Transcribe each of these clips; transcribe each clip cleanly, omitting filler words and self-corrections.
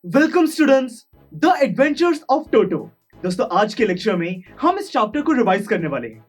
Welcome students, the adventures of Toto. दोस्तों, आज के लेक्चर में हम इस चैप्टर को रिवाइज करने वाले हैं।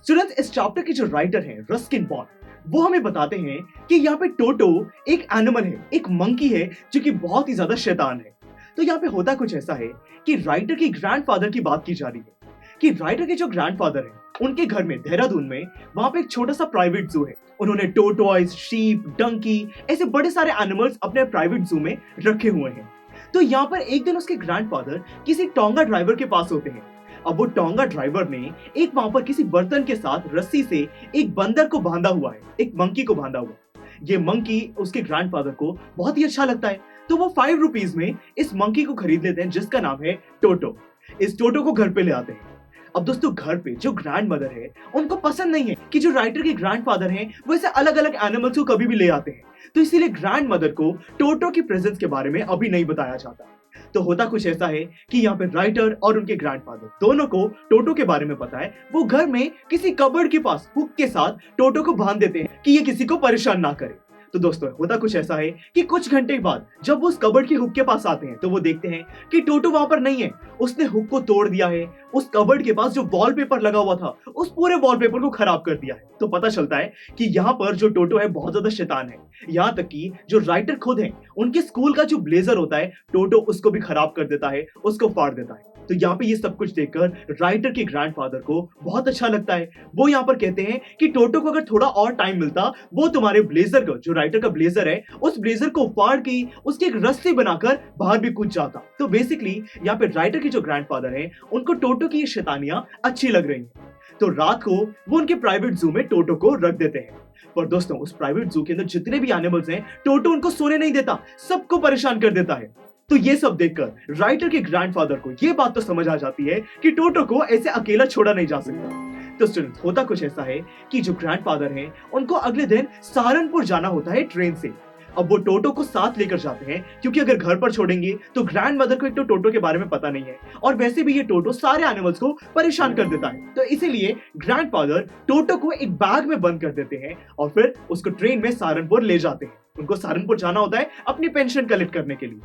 स्टूडेंट्स, इस चैप्टर के जो राइटर हैं रस्किन बॉन्ड, वो हमें बताते हैं कि यहाँ पे टोटो एक एनिमल है, एक मंकी है जो कि बहुत ही ज्यादा शैतान है। तो यहाँ पे होता कुछ ऐसा है कि राइटर की ग्रैंडफादर की बात की जा रही है कि राइटर के जो ग्रैंडफादर हैं उनके घर में देहरादून में वहां पे एक छोटा सा प्राइवेट जू है। उन्होंने टोटॉयज, शीप, डंकी ऐसे बड़े सारे एनिमल्स अपने प्राइवेट जू में रखे हुए हैं। तो यहाँ पर एक दिन उसके ग्रैंडफादर किसी टोंगा ड्राइवर के पास होते हैं। अब वो टोंगा ड्राइवर ने एक वहां पर किसी बर्तन के साथ रस्सी से एक बंदर को बांधा हुआ है, एक मंकी को बांधा हुआ। ये मंकी उसके ग्रैंडफादर को बहुत ही अच्छा लगता है, तो वो 5 रुपीज में इस मंकी को खरीद लेते हैं जिसका नाम है टोटो। इस टोटो को घर पे ले आते हैं। अब दोस्तों, घर पे जो ग्रैंड मदर है उनको पसंद नहीं है कि जो राइटर के ग्रैंडफादर हैं वो ऐसे अलग अलग एनिमल्स को कभी भी ले आते हैं। तो इसीलिए ग्रैंड मदर को टोटो की प्रेजेंस के बारे में अभी नहीं बताया जाता। तो होता कुछ ऐसा है कि यहाँ पे राइटर और उनके ग्रैंडफादर दोनों को टोटो के बारे में पता है। वो घर में किसी कबर्ड के पास हुक के साथ टोटो को बांध देते हैं कि ये किसी को परेशान ना करे। तो दोस्तों, होता कुछ ऐसा है कि कुछ घंटे बाद जब वो उस कबर्ड की हुक के पास आते हैं तो वो देखते हैं कि टोटो वहां पर नहीं है। उसने हुक को तोड़ दिया है। उस कबर्ड के पास जो वॉलपेपर लगा हुआ था उस पूरे वॉलपेपर को खराब कर दिया है। तो पता चलता है कि यहाँ पर जो टोटो है बहुत ज्यादा शैतान है। यहाँ तक कि जो राइटर खुद है, उनके स्कूल का जो ब्लेजर होता है टोटो उसको भी खराब कर देता है, उसको फाड़ देता है। तो यहाँ पे ये सब कुछ देखकर राइटर के ग्रैंडफादर को बहुत अच्छा लगता है। वो यहाँ पर कहते हैं कि टोटो को अगर थोड़ा और टाइम मिलता, वो तुम्हारे ब्लेजर को, जो राइटर का ब्लेजर है, उस ब्लेजर को फाड़ के उसकी एक रस्सी बनाकर बाहर भी कूद जाता। तो बेसिकली यहाँ पे राइटर के जो ग्रैंडफादर है उनको टोटो की ये शैतानियां अच्छी लग रही हैं। तो रात को वो उनके प्राइवेट जू में टोटो को रख देते हैं। पर दोस्तों, उस प्राइवेट जू के अंदर जितने भी एनिमल्स हैं टोटो उनको सोने नहीं देता, सबको परेशान कर देता है। तो ये सब देखकर राइटर के ग्रैंडफादर को ये बात तो समझ आ जाती है कि टोटो को ऐसे अकेला छोड़ा नहीं जा सकता। तो स्टूडेंट्स, होता कुछ ऐसा है कि जो ग्रैंडफादर हैं उनको अगले दिन सहारनपुर जाना होता है ट्रेन से। अब वो टोटो को साथ लेकर जाते हैं क्योंकि अगर घर पर छोड़ेंगे तो ग्रैंड मदर को एक तो टोटो के बारे में पता नहीं है और वैसे भी ये टोटो सारे एनिमल्स को परेशान कर देता है। तो इसीलिए ग्रैंडफादर टोटो को एक बैग में बंद कर देते हैं और फिर उसको ट्रेन में सहारनपुर ले जाते हैं। उनको सहारनपुर जाना होता है अपनी पेंशन कलेक्ट करने के लिए।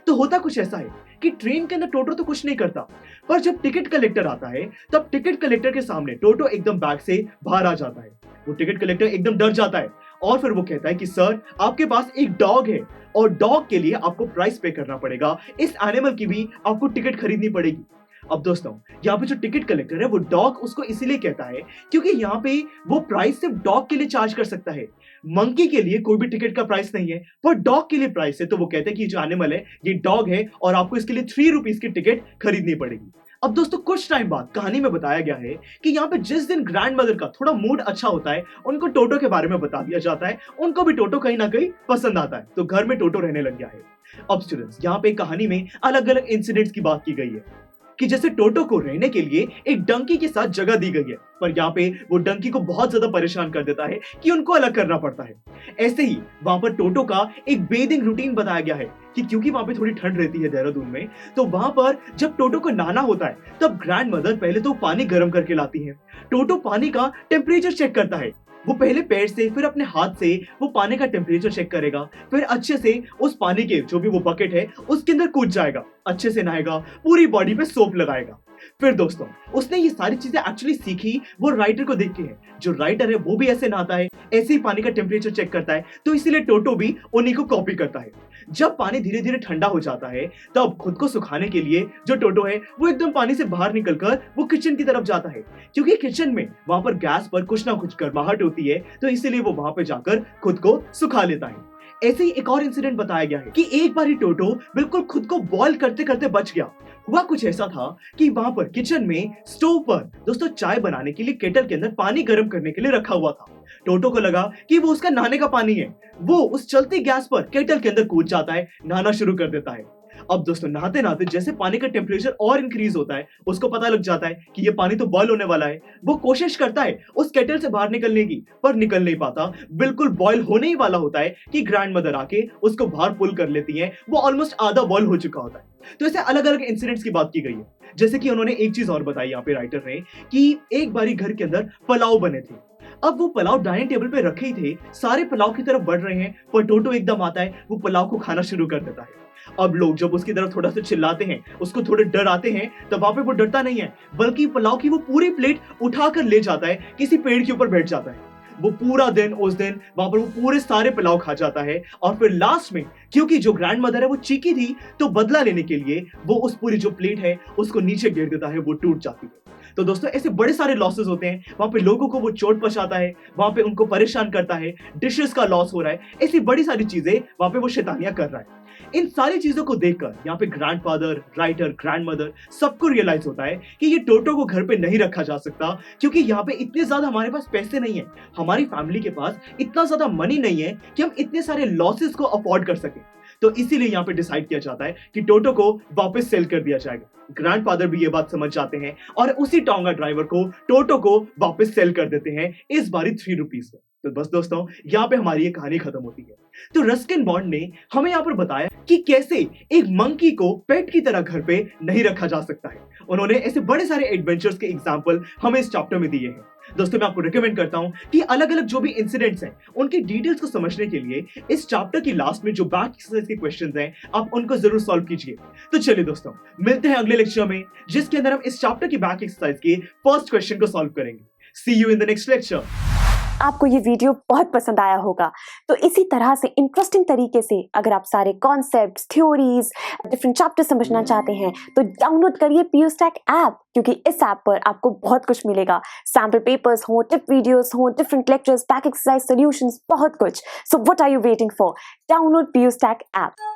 तो होता कुछ ऐसा है कि ट्रेन के अंदर टोटो तो कुछ नहीं करता, पर जब टिकट कलेक्टर आता है तब टिकट कलेक्टर के सामने टोटो एकदम बैग से बाहर आ जाता है। वो टिकट कलेक्टर एकदम डर जाता है और फिर वो कहता है कि सर, आपके पास एक डॉग है और डॉग के लिए आपको प्राइस पे करना पड़ेगा, इस एनिमल की भी आपको टिकट खरीदनी पड़ेगी। अब दोस्तों, यहाँ पे जो टिकट कलेक्टर है वो डॉग उसको इसीलिए कहता है क्योंकि यहाँ पे वो प्राइस सिर्फ डॉग के लिए चार्ज कर सकता है। मंकी के लिए कोई भी टिकट का प्राइस नहीं है, पर डॉग के लिए प्राइस है। तो वो कहते हैं कि जो एनिमल है ये डॉग है और आपको इसके लिए 3 रुपीज की टिकट खरीदनी पड़ेगी। अब दोस्तों, कुछ टाइम बाद कहानी में बताया गया है कि यहाँ पे जिस दिन ग्रैंड मदर का थोड़ा मूड अच्छा होता है उनको टोटो के बारे में बता दिया जाता है। उनको भी टोटो कहीं ना कहीं पसंद आता है, तो घर में टोटो रहने लग गया है। अब स्टूडेंट्स, यहाँ पे कहानी में अलग अलग इंसिडेंट्स की बात की गई है कि जैसे टोटो को रहने के लिए एक डंकी के साथ जगह दी गई है, पर यहाँ पे वो डंकी को बहुत ज्यादा परेशान कर देता है कि उनको अलग करना पड़ता है। ऐसे ही वहां पर टोटो का एक बेदिंग रूटीन बताया गया है कि क्योंकि वहां पे थोड़ी ठंड रहती है देहरादून में, तो वहां पर जब टोटो को नहाना होता है तब ग्रैंड मदर पहले तो पानी गर्म करके लाती है। टोटो पानी का टेम्परेचर चेक करता है। वो पहले पैर से फिर अपने हाथ से वो पानी का टेम्परेचर चेक करेगा, फिर अच्छे से उस पानी के जो भी वो बकेट है उसके अंदर कूद जाएगा, अच्छे से नहाएगा, पूरी बॉडी पे सोप लगाएगा। फिर दोस्तों, उसने ये सारी चीजें एक्चुअली सीखी वो राइटर को देख के है। जो राइटर है वो भी ऐसे नहाता है, ऐसे ही पानी का टेम्परेचर चेक करता है, तो इसीलिए टोटो भी उन्हीं को कॉपी करता है। जब पानी धीरे धीरे ठंडा हो जाता है तब खुद को सुखाने के लिए जो टोटो है वो एकदम पानी से बाहर निकलकर वो किचन की तरफ जाता है, क्योंकि किचन में वहां पर गैस पर कुछ ना कुछ गर्माहट होती है, तो इसीलिए वो वहां पर जाकर खुद को सुखा लेता है। ऐसे ही एक और इंसिडेंट बताया गया है कि एक बार ही टोटो बिल्कुल खुद को बॉयल करते करते बच गया। हुआ कुछ ऐसा था कि वहां पर किचन में स्टोव पर दोस्तों चाय बनाने के लिए केटल के अंदर पानी गर्म करने के लिए रखा हुआ था। टोटो को लगा कि वो उसका नहाने का पानी है। वो उस चलती गैस पर केटल के अंदर कूद जाता है, नहाना शुरू कर देता है। अब दोस्तों, नहाते नहाते जैसे पानी का टेम्परेचर और इंक्रीज होता है, उसको पता लग जाता है कि ये पानी तो बॉयल होने वाला है। वो कोशिश करता है उस केटल से बाहर निकलने की, पर निकल नहीं पाता। बिल्कुल बॉयल होने ही वाला होता है कि ग्रैंड मदर आके उसको बाहर पुल कर लेती है। वो ऑलमोस्ट आधा बॉयल हो चुका होता है। तो ऐसे अलग अलग इंसिडेंट्स की बात की गई है। जैसे कि उन्होंने एक चीज और बताई यहाँ पे राइटर ने कि एक बारी घर के अंदर पुलाव बने थे। अब वो पुलाव डाइनिंग टेबल पे रखे ही थे, सारे पुलाव की तरफ बढ़ रहे हैं, पर टोटो एकदम आता है, वो पुलाव को खाना शुरू कर देता है। अब लोग जब उसकी तरफ थोड़ा सा चिल्लाते हैं, उसको थोड़े डर आते हैं, तब वहां पे वो डरता नहीं है, बल्कि पुलाव की वो पूरी प्लेट उठाकर ले जाता है, किसी पेड़ के ऊपर बैठ जाता है। वो पूरा दिन उस दिन वहां पर वो पूरे सारे पुलाव खा जाता है, और फिर लास्ट में क्योंकि जो ग्रैंड मदर है वो चीखी थी, तो बदला लेने के लिए वो उस पूरी जो प्लेट है उसको नीचे गिर देता है, वो टूट जाती है। तो दोस्तों ऐसे बड़े सारे लॉसेस होते हैं, वहां पे लोगों को वो चोट पहुंचाता है, वहां पे उनको परेशान करता है, डिशेस का लॉस हो रहा है, ऐसी बड़ी सारी चीजें वहां पे वो शैतानियां कर रहा है। इन सारी चीजों को देखकर यहाँ पे ग्रैंडफादर, राइटर, ग्रैंडमदर सबको रियलाइज होता है कि ये टोटो को घर पे नहीं रखा जा सकता, क्योंकि यहाँ पे इतने ज्यादा हमारे पास पैसे नहीं है, हमारी फैमिली के पास इतना ज्यादा मनी नहीं है कि हम इतने सारे लॉसेस को अफोर्ड कर सकें। तो इसीलिए यहाँ पे डिसाइड किया जाता है कि टोटो को वापस सेल कर दिया जाएगा। ग्रैंडफादर भी ये बात समझ जाते हैं और उसी टोंगा ड्राइवर को, टोटो को वापस सेल कर देते हैं, इस बारी 3 रुपीज में। तो बस दोस्तों यहाँ पे हमारी ये कहानी खत्म होती है। तो रस्किन बॉन्ड ने हमें यहाँ पर बताया कि कैसे एक मंकी को पेट की तरह घर पे नहीं रखा जा सकता है। उन्होंने ऐसे बड़े सारे एडवेंचर्स के एग्जाम्पल हमें इस चैप्टर में दिए हैं। दोस्तों मैं आपको रिकमेंड करता हूं कि अलग अलग जो भी इंसिडेंट्स हैं उनकी डिटेल्स को समझने के लिए इस चैप्टर की लास्ट में जो बैक एक्सरसाइज के क्वेश्चंस हैं आप उनको जरूर सॉल्व कीजिए। तो चलिए दोस्तों मिलते हैं अगले लेक्चर में, जिसके अंदर हम इस चैप्टर की बैक एक्सरसाइज के फर्स्ट क्वेश्चन को सॉल्व करेंगे। See you in the next lecture. आपको ये वीडियो बहुत पसंद आया होगा, तो इसी तरह से इंटरेस्टिंग तरीके से अगर आप सारे कॉन्सेप्ट्स, थ्योरीज, डिफरेंट चैप्टर समझना चाहते हैं तो डाउनलोड करिए PureStack ऐप, क्योंकि इस ऐप पर आपको बहुत कुछ मिलेगा। सैम्पल पेपर्स हो, टिप वीडियोस हो, different lectures, back exercise, solutions, बहुत कुछ। So what are you waiting for? Download PureStack app.